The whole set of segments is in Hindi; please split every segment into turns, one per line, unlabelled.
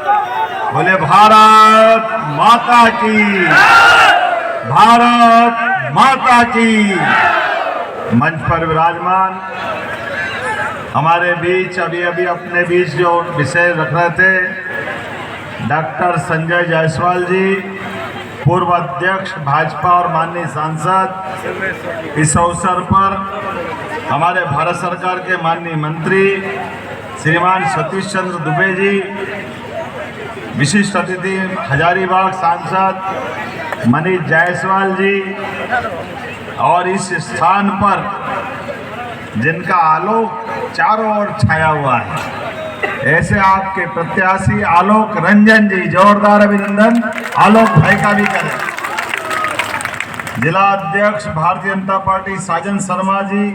बोले भारत माता की, भारत माता की। मंच पर विराजमान हमारे बीच अभी अभी अपने बीच जो विषय रख रहे थे डॉक्टर संजय जायसवाल जी, पूर्व अध्यक्ष भाजपा और माननीय सांसद, इस अवसर पर हमारे भारत सरकार के माननीय मंत्री श्रीमान सतीश चंद्र दुबे जी, विशिष्ट अतिथि हजारीबाग सांसद मनीष जायसवाल जी, और इस स्थान पर जिनका आलोक चारों ओर छाया हुआ है, ऐसे आपके प्रत्याशी आलोक रंजन जी, जोरदार अभिनंदन आलोक भाई का भी करें। जिला अध्यक्ष भारतीय जनता पार्टी साजन शर्मा जी,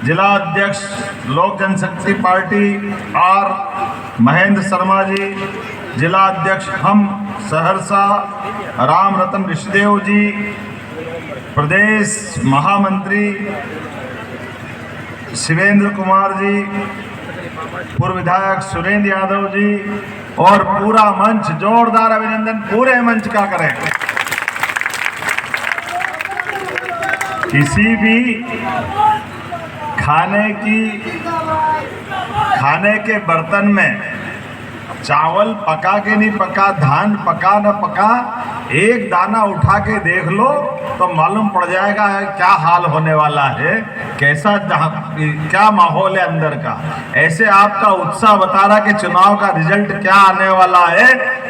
जिला अध्यक्ष लोक जनशक्ति पार्टी आर महेंद्र शर्मा जी, जिला अध्यक्ष हम सहरसा राम रतन ऋषिदेव जी, प्रदेश महामंत्री शिवेंद्र कुमार जी, पूर्व विधायक सुरेंद्र यादव जी, और पूरा मंच, जोरदार अभिनंदन पूरे मंच का करें। किसी भी खाने के बर्तन में चावल पका के नहीं पका, धान पका न पका, एक दाना उठा के देख लो तो मालूम पड़ जाएगा क्या हाल होने वाला है, कैसा क्या माहौल है अंदर का। ऐसे आपका उत्साह बता रहा कि चुनाव का रिजल्ट क्या आने वाला है।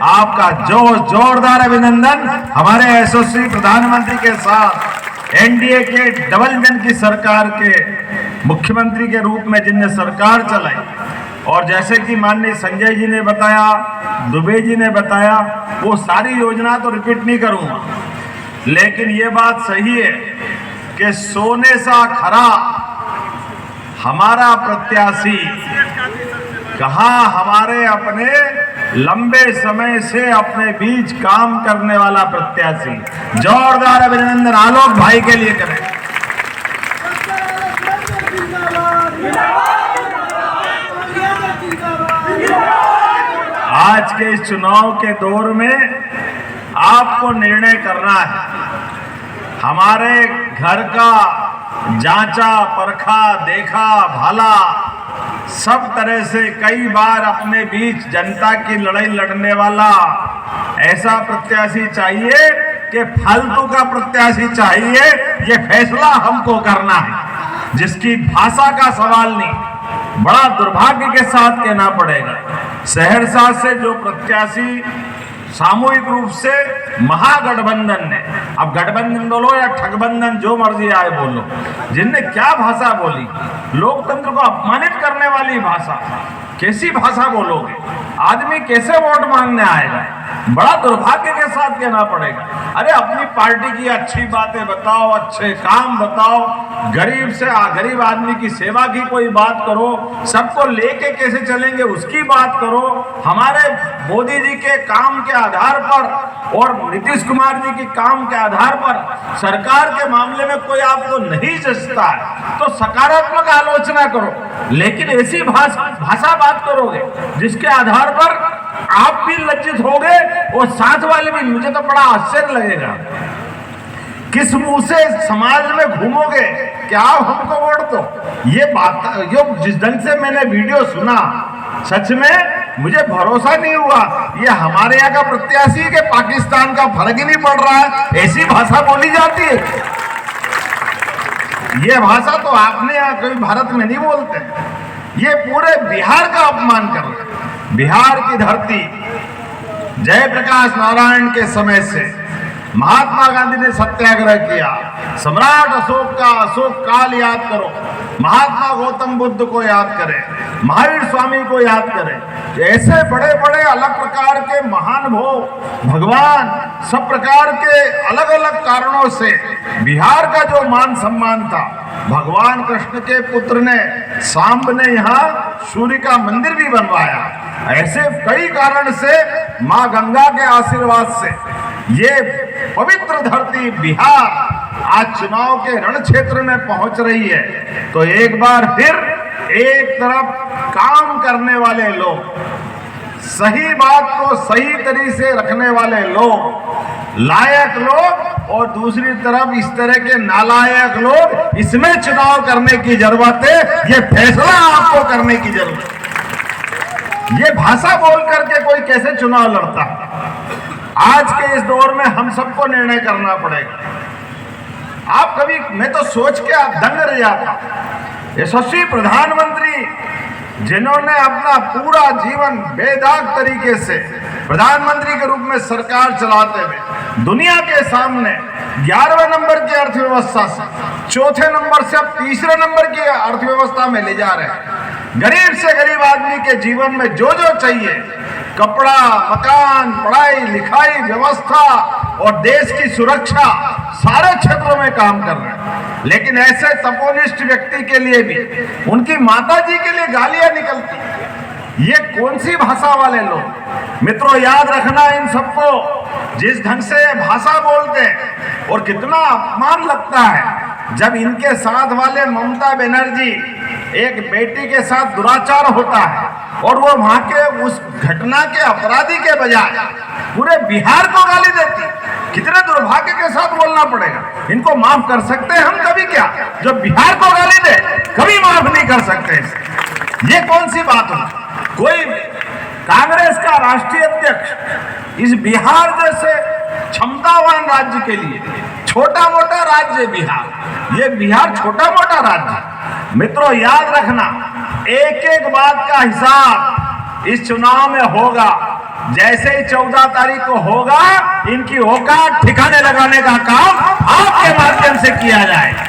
आपका जोरदार अभिनंदन हमारे यशस्वी प्रधानमंत्री के साथ एनडीए के डबल इंजन की सरकार के मुख्यमंत्री के रूप में जिनने सरकार चलाई, और जैसे कि माननीय संजय जी ने बताया, दुबे जी ने बताया, वो सारी योजना तो रिपीट नहीं करूंगा, लेकिन ये बात सही है कि सोने सा खरा हमारा प्रत्याशी, कहाँ हमारे अपने लंबे समय से अपने बीच काम करने वाला प्रत्याशी। जोरदार अभिनंदन आलोक भाई के लिए करें। आज के इस चुनाव के दौर में आपको निर्णय करना है। हमारे घर का जांचा परखा देखा भाला सब तरह से कई बार अपने बीच जनता की लड़ाई लड़ने वाला ऐसा प्रत्याशी चाहिए कि फालतू का प्रत्याशी चाहिए। ये फैसला हमको करना है, जिसकी भाषा का सवाल नहीं। बड़ा दुर्भाग्य के साथ कहना पड़ेगा, सहरसा से जो प्रत्याशी सामूहिक रूप से महागठबंधन ने, अब गठबंधन बोलो या ठगबंधन, जो मर्जी आए बोलो, जिनने क्या भाषा बोली, लोकतंत्र को अपमानित करने वाली भाषा, कैसी भाषा बोलोगे? आदमी कैसे वोट मांगने आएगा? बड़ा दुर्भाग्य के साथ कहना पड़ेगा। अरे अपनी पार्टी की अच्छी बातें बताओ, अच्छे काम बताओ, गरीब आदमी की सेवा की कोई बात करो, सबको लेके कैसे चलेंगे उसकी बात करो। हमारे मोदी जी के काम के आधार पर और नीतीश कुमार जी के काम के आधार पर सरकार के मामले में कोई आपको नहीं जचता है तो सकारात्मक आलोचना करो, लेकिन ऐसी भाषा बात करोगे जिसके आधार पर आप भी लज्जित होगे और साथ वाले भी। मुझे तो बड़ा आश्चर्य लगेगा, किस मुंह से समाज में घूमोगे कि आप हमको वोट दो। ये बात जो जिस ढंग से मैंने वीडियो सुना, सच में मुझे भरोसा नहीं हुआ ये हमारे यहाँ का प्रत्याशी के पाकिस्तान का फर्क ही नहीं पड़ रहा है, ऐसी भाषा बोली जाती है। ये भाषा तो आपने यहाँ कभी भारत में नहीं बोलते। ये पूरे बिहार का अपमान कर रहे हैं। बिहार की धरती जयप्रकाश नारायण के समय से महात्मा गांधी ने सत्याग्रह किया, सम्राट अशोक का अशोक काल याद करो, महात्मा गौतम बुद्ध को याद करें, महावीर स्वामी को याद करें। ऐसे बड़े बड़े अलग प्रकार के महान भगवान सब प्रकार के अलग अलग कारणों से बिहार का जो मान सम्मान था, भगवान कृष्ण के पुत्र ने सांब ने यहाँ सूर्य का मंदिर भी बनवाया। ऐसे कई कारण से माँ गंगा के आशीर्वाद से ये पवित्र धरती बिहार आज चुनाव के रण क्षेत्र में पहुंच रही है। तो एक बार फिर एक तरफ काम करने वाले लोग, सही बात को सही तरीके से रखने वाले लोग, लायक लोग, और दूसरी तरफ इस तरह के नालायक लोग, इसमें चुनाव करने की जरूरत है। ये फैसला आपको करने की जरूरत है। ये भाषा बोल करके कोई कैसे चुनाव लड़ता है? आज के इस दौर में हम सबको निर्णय करना पड़ेगा। आप कभी, मैं तो सोच के आप दंग रह जाता, यशस्वी प्रधानमंत्री जिन्होंने अपना पूरा जीवन बेदाग तरीके से प्रधानमंत्री के रूप में सरकार चलाते हुए दुनिया के सामने 11वें नंबर की अर्थव्यवस्था से चौथे नंबर से अब तीसरे नंबर की अर्थव्यवस्था में ले जा रहे हैं। गरीब से गरीब आदमी के जीवन में जो जो चाहिए, कपड़ा, मकान, पढ़ाई लिखाई व्यवस्था और देश की सुरक्षा, सारे क्षेत्रों में काम कर रहे हैं। लेकिन ऐसे तपोनिष्ठ व्यक्ति के लिए भी उनकी माता जी के लिए गालियां निकलती। ये कौन सी भाषा वाले लोग? मित्रों, याद रखना, इन सबको जिस ढंग से भाषा बोलते हैं और कितना अपमान लगता है जब इनके साथ वाले ममता बनर्जी, एक बेटी के साथ दुराचार होता है और वो वहां के उस घटना के अपराधी के बजाय पूरे बिहार को गाली देती। कितने दुर्भाग्य के साथ बोलना पड़ेगा। इनको माफ कर सकते हैं हम कभी? क्या जो बिहार को गाली दे कभी माफ नहीं कर सकते। ये कौन सी बात हुई? कोई कांग्रेस का राष्ट्रीय अध्यक्ष इस बिहार जैसे क्षमतावान राज्य के लिए, छोटा मोटा राज्य बिहार, ये बिहार छोटा मोटा राज्य। मित्रों, याद रखना, एक एक बात का हिसाब इस चुनाव में होगा। जैसे ही 14 तारीख को होगा, इनकी औकात ठिकाने लगाने का काम आपके माध्यम से किया जाएगा।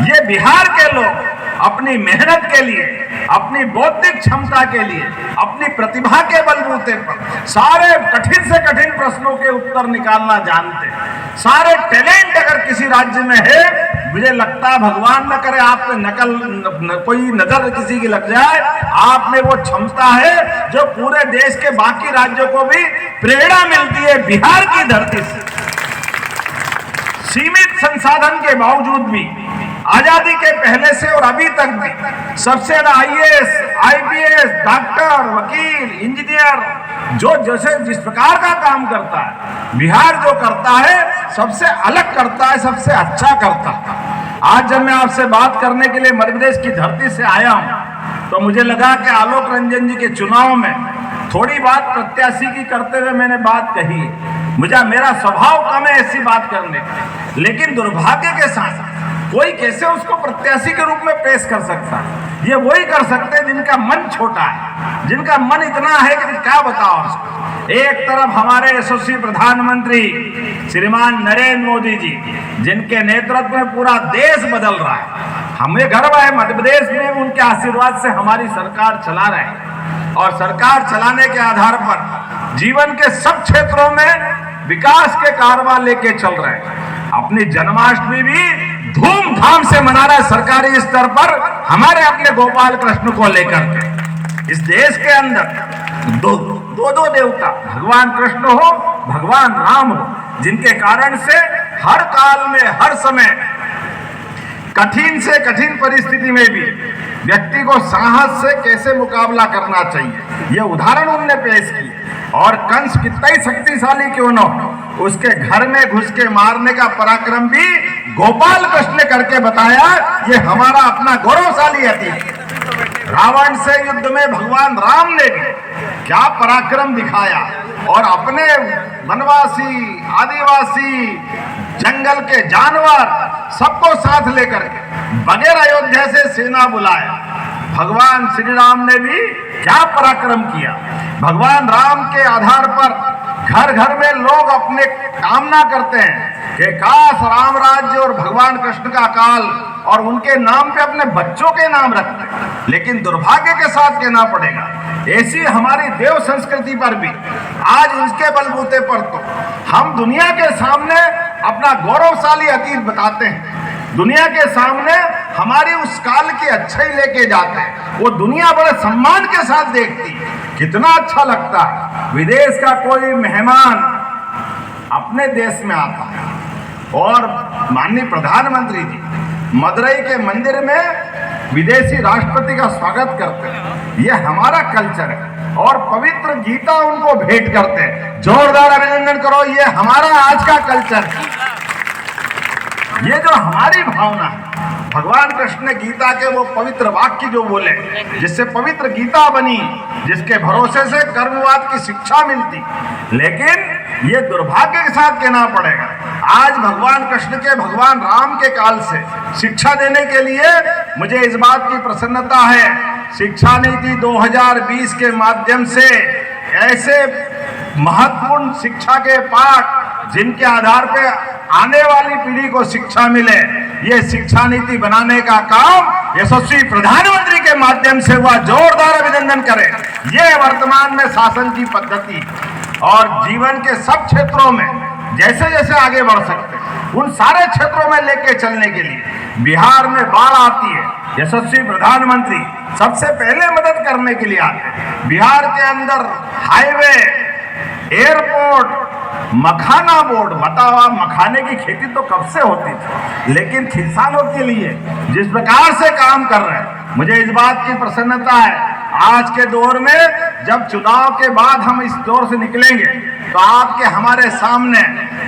ये बिहार के लोग अपनी मेहनत के लिए, अपनी बौद्धिक क्षमता के लिए, अपनी प्रतिभा के बलबूते पर सारे कठिन से कठिन प्रश्नों के उत्तर निकालना जानते हैं। सारे टैलेंट अगर किसी राज्य में है, मुझे लगता है भगवान न करे आप पे कोई नजर किसी की लग जाए, आप में वो क्षमता है जो पूरे देश के बाकी राज्यों को भी प्रेरणा मिलती है। बिहार की धरती से सीमित संसाधन के बावजूद भी, आजादी के पहले से और अभी तक भी सबसे ज्यादा IAS, IPS, डॉक्टर, वकील, इंजीनियर जो जैसे जिस प्रकार का काम करता है, बिहार जो करता है सबसे अलग करता है, सबसे अच्छा करता है। आज जब मैं आपसे बात करने के लिए मध्य प्रदेश की धरती से आया हूं, तो मुझे लगा कि आलोक रंजन जी के चुनाव में थोड़ी बात प्रत्याशी की करते हुए मैंने बात कही। मेरा स्वभाव कम है ऐसी बात करने का, लेकिन दुर्भाग्य के साथ कोई कैसे उसको प्रत्याशी के रूप में पेश कर सकता है? ये वही कर सकते हैं जिनका मन छोटा है, जिनका मन इतना है कि क्या बताओ उसको। एक तरफ हमारे यशस्वी प्रधानमंत्री श्रीमान नरेंद्र मोदी जी, जिनके नेतृत्व में पूरा देश बदल रहा है। हमें गर्व है मध्य प्रदेश में उनके आशीर्वाद से हमारी सरकार चला रहे हैं, और सरकार चलाने के आधार पर जीवन के सब क्षेत्रों में विकास के कारवां लेके चल रहे हैं। अपनी जन्माष्टमी भी धूमधाम से मना रहा है सरकारी स्तर पर, हमारे अपने गोपाल कृष्ण को लेकर के। इस देश के अंदर दो देवता, भगवान कृष्ण हो, भगवान राम हो, जिनके कारण से हर काल में, हर समय कठिन से कठिन परिस्थिति में भी व्यक्ति को साहस से कैसे मुकाबला करना चाहिए, ये उदाहरण उन्होंने पेश किए। और कंस कितना ही शक्तिशाली क्यों न हो, उसके घर में घुस के मारने का पराक्रम भी गोपाल कृष्ण ने करके बताया। ये हमारा अपना गौरवशाली अतीत। रावण से युद्ध में भगवान राम ने भी क्या पराक्रम दिखाया, और अपने वनवासी, आदिवासी, जंगल के जानवर सबको साथ लेकर के बगैर अयोध्या से सेना बुलाया। भगवान श्री राम ने भी क्या पराक्रम किया। भगवान राम के आधार पर घर घर में लोग अपने कामना करते हैं कि काश राम राज्य और भगवान कृष्ण का काल, और उनके नाम पे अपने बच्चों के नाम रखते हैं। लेकिन दुर्भाग्य के साथ कहना पड़ेगा, ऐसी हमारी देव संस्कृति पर भी आज इसके बलबूते पर तो हम दुनिया के सामने अपना गौरवशाली अतीत बताते हैं, दुनिया के सामने हमारी उस काल की अच्छाई लेके जाते हैं। वो दुनिया बड़े सम्मान के साथ देखती है। कितना अच्छा लगता है विदेश का कोई मेहमान अपने देश में आता है, और माननीय प्रधानमंत्री जी मदुरई के मंदिर में
विदेशी राष्ट्रपति का स्वागत करते हैं, ये हमारा कल्चर है। और पवित्र गीता उनको भेंट करते हैं, जोरदार अभिनंदन करो, ये हमारा आज का कल्चर है। ये जो हमारी भावना है, भगवान कृष्ण ने गीता के वो पवित्र वाक्य जो बोले, जिससे पवित्र गीता बनी, जिसके भरोसे से कर्मवाद की शिक्षा मिलती। लेकिन ये दुर्भाग्य के साथ कहना पड़ेगा, आज भगवान कृष्ण के, भगवान राम के काल से शिक्षा देने के लिए मुझे इस बात की प्रसन्नता है, शिक्षा नीति 2020 के माध्यम से ऐसे महत्वपूर्ण शिक्षा के पाठ जिनके आधार पे आने वाली पीढ़ी को शिक्षा मिले, ये शिक्षा नीति बनाने का काम यशस्वी प्रधानमंत्री के माध्यम से हुआ। जोरदार अभिनंदन करें। ये वर्तमान में शासन की पद्धति और जीवन के सब क्षेत्रों में जैसे जैसे आगे बढ़ सकते हैं, उन सारे क्षेत्रों में लेके चलने के लिए बिहार में बाढ़ आती है, यशस्वी प्रधानमंत्री सबसे पहले मदद करने के लिए आते हैं। बिहार के अंदर हाईवे, एयरपोर्ट, मखाना बोर्ड, बताओ आप, मखाने की खेती तो कब से होती थी, लेकिन किसानों के लिए जिस प्रकार से काम कर रहे हैं, मुझे इस बात की प्रसन्नता है। आज के दौर में जब चुनाव के बाद हम इस दौर से निकलेंगे तो आपके हमारे सामने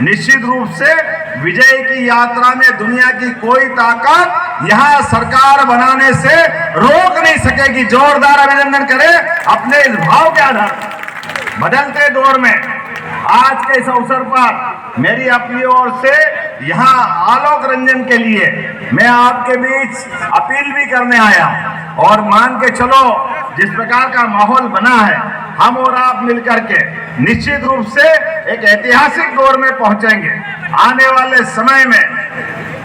निश्चित रूप से विजय की यात्रा में दुनिया की कोई ताकत यहाँ सरकार बनाने से रोक नहीं सकेगी। जोरदार अभिनंदन करें अपने इस भाव के आधार पर। बदलते दौर में आज के इस अवसर पर मेरी अपनी ओर से यहाँ आलोक रंजन के लिए मैं आपके बीच अपील भी करने आया, और मान के चलो जिस प्रकार का माहौल बना है, हम और आप मिलकर के निश्चित रूप से एक ऐतिहासिक दौर में पहुंचेंगे। आने वाले समय में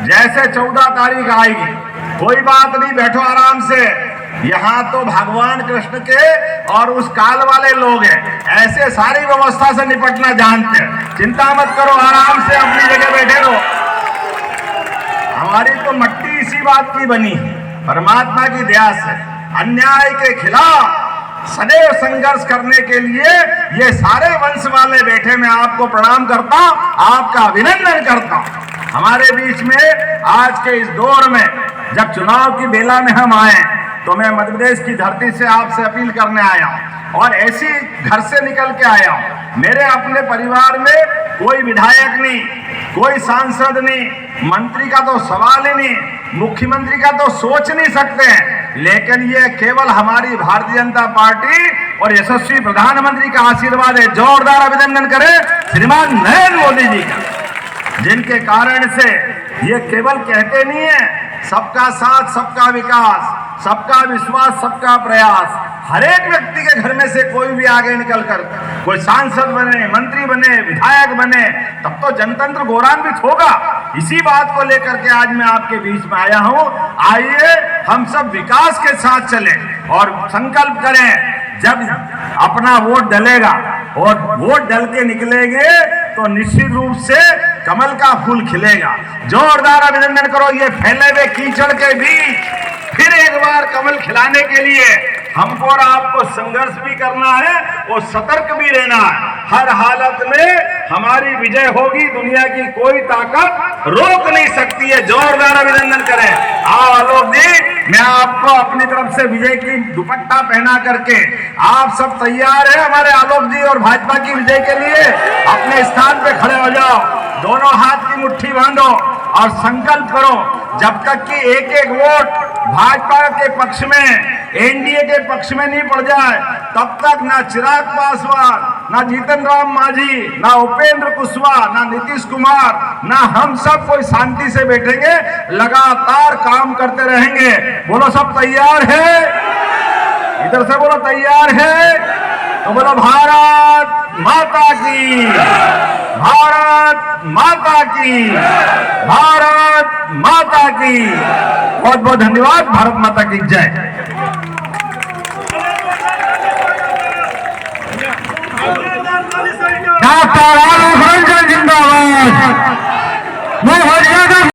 जैसे 14 तारीख आएगी, कोई बात नहीं, बैठो आराम से। यहाँ तो भगवान कृष्ण के और उस काल वाले लोग हैं, ऐसे सारी व्यवस्था से निपटना जानते हैं। चिंता मत करो, आराम से अपनी जगह बैठे रहो। हमारी तो मट्टी इसी बात की बनी है, परमात्मा की दया से अन्याय के खिलाफ सदैव संघर्ष करने के लिए ये सारे वंश वाले बैठे, मैं आपको प्रणाम करता हूं, आपका अभिनंदन करता हूं। हमारे बीच में आज के इस दौर में जब चुनाव की बेला में हम आए तो मैं मध्य प्रदेश की धरती से आपसे अपील करने आया हूं, और ऐसी घर से निकल के आया हूं। मेरे अपने परिवार में कोई विधायक नहीं, कोई सांसद नहीं, मंत्री का तो सवाल ही नहीं, मुख्यमंत्री का तो सोच नहीं सकते हैं, लेकिन ये केवल हमारी भारतीय जनता पार्टी और यशस्वी प्रधानमंत्री का आशीर्वाद है। जोरदार अभिनंदन करें श्रीमान नरेंद्र मोदी जी का, जिनके कारण से ये केवल कहते नहीं है सबका साथ, सबका विकास, सबका विश्वास, सबका प्रयास। हर एक व्यक्ति के घर में से कोई भी आगे निकलकर कोई सांसद बने, मंत्री बने, विधायक बने, तब तो जनतंत्र गौरवान्वित होगा। इसी बात को लेकर के आज मैं आपके बीच में आया हूं। आइए हम सब विकास के साथ चलें और संकल्प करें, जब अपना वोट डलेगा और वोट डल के निकलेंगे तो निश्चित रूप से कमल का फूल खिलेगा। जोरदार अभिनंदन करो। ये फैले हुए कीचड़ के बीच फिर एक बार कमल खिलाने के लिए हमको और आपको संघर्ष भी करना है और सतर्क भी रहना है। हर हालत में हमारी विजय होगी, दुनिया की कोई ताकत रोक नहीं सकती है। जोरदार अभिनंदन करें। आओ आलोक जी, मैं आपको अपनी तरफ से विजय की दुपट्टा पहना करके, आप सब तैयार हैं हमारे आलोक जी और भाजपा की विजय के लिए? अपने स्थान पे खड़े हो जाओ, दोनों हाथ की मुट्ठी बांधो और संकल्प करो, जब तक कि एक एक वोट भाजपा के पक्ष में, एनडीए के पक्ष में नहीं पड़ जाए, तब तक ना चिराग पासवान, ना जीतन राम मांझी, ना उपेंद्र कुशवाहा, ना नीतीश कुमार, ना हम सब कोई शांति से बैठेंगे, लगातार काम करते रहेंगे। बोलो सब तैयार है? इधर से बोलो तैयार है? तो बोलो भारत माता की, भारत माता की, भारत माता की। बहुत बहुत धन्यवाद। भारत माता की जय।